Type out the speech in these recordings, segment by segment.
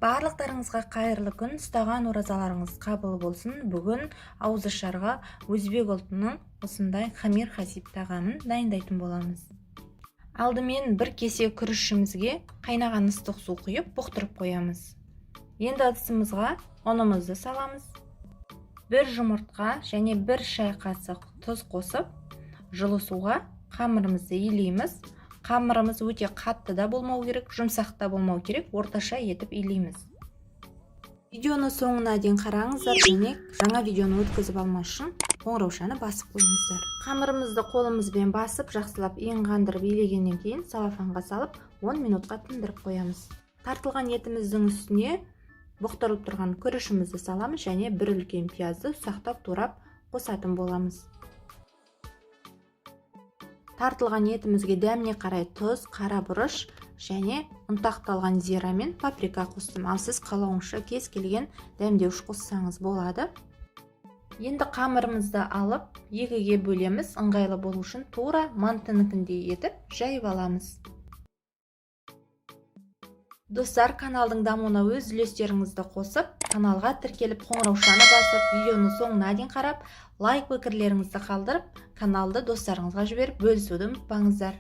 Барлықтарыңызға қайырлы күн, ұстаған оразаларыңыз қабыл болсын. Бүгін ауызашарға өзбек ұлтының осындай хамир хасиб тағамын дайындайтын боламыз. Алдымен бір кесе күрішімізге қайнаған ыстық су құйып бұқтырып қоямыз. Енді ыдысымызға ұнымызды саламыз. Бір жұмыртқа және бір шай қасық тұз қосып, жылы суға қамырымызды илейміз. Қамырымыз өте қатты да болмау керек, жұмсақ та болмау керек, орташа етіп илейміз. Видеоны соңына дейін қараңыздар, және жаңа видеоны өткізіп алмас үшін қоңыраушаны басып қойыңыздар. Қамырымызды қолымызбен басып, жақсылап ең қандырып илегеннен кейін салафанға салып 10 минутқа тындырып қоямыз. Тартылған етіміздің үстіне бұқтырып тұрған күрішімізді саламыз және бір үлкен пиязды ұсақтап турап қосатын боламыз. Тартылған етімізге дәміне қарай тұз, қара бұрыш және ұнтақталған зира мен паприка қостым. Ал сіз қалауыңызша кез келген дәмдеуіш қоссаңыз болады. Енді қамырымызды алып, екіге бөлеміз. Ыңғайлы болу үшін тура мантыныкіндей етіп жайып аламыз. Достар, каналдың дамуына өз үлестеріңізді қосып, каналға тіркеліп қоңыраушаны басып, видеоны соңына дейін қарап, лайк пікірлеріңізді қалдырып, каналды достарыңызға жіберіп бөлісуді ұмытпаңыздар.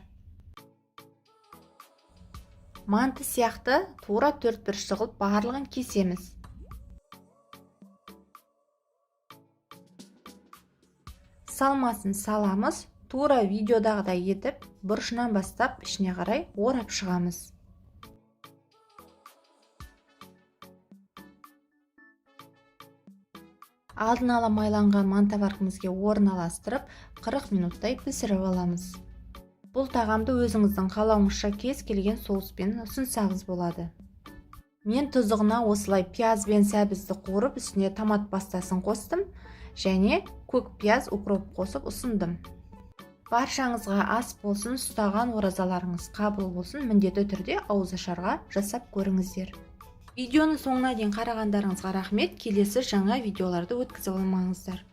Манты сияқты тура 4-1 шығылып барлығын кесеміз. Салмасын саламыз, тура видеодағыдай етіп, бұрышынан бастап ішіне қарай орап шығамыз. Алдын ала майланған мантаваркімізге орналастырып, 40 минуттай пісіріп аламыз. Бұл тағамды өзіңіздің қалауыңызша кез келген соуспен ұсынсаңыз болады. Мен тұзығына осылай пияз бен сәбізді қуырып, үстіне томат пастасын қостым және көк пияз, укроп қосып ұсындым. Баршаңызға ас болсын, ұстаған оразаларыңыз қабыл болсын, міндетті түрде ауызашарға жасап көріңіздер. Видеоны соңына дейін қарағандарыңызға рахмет. Келесі жаңа видеоларды өткізіп алмаңыздар.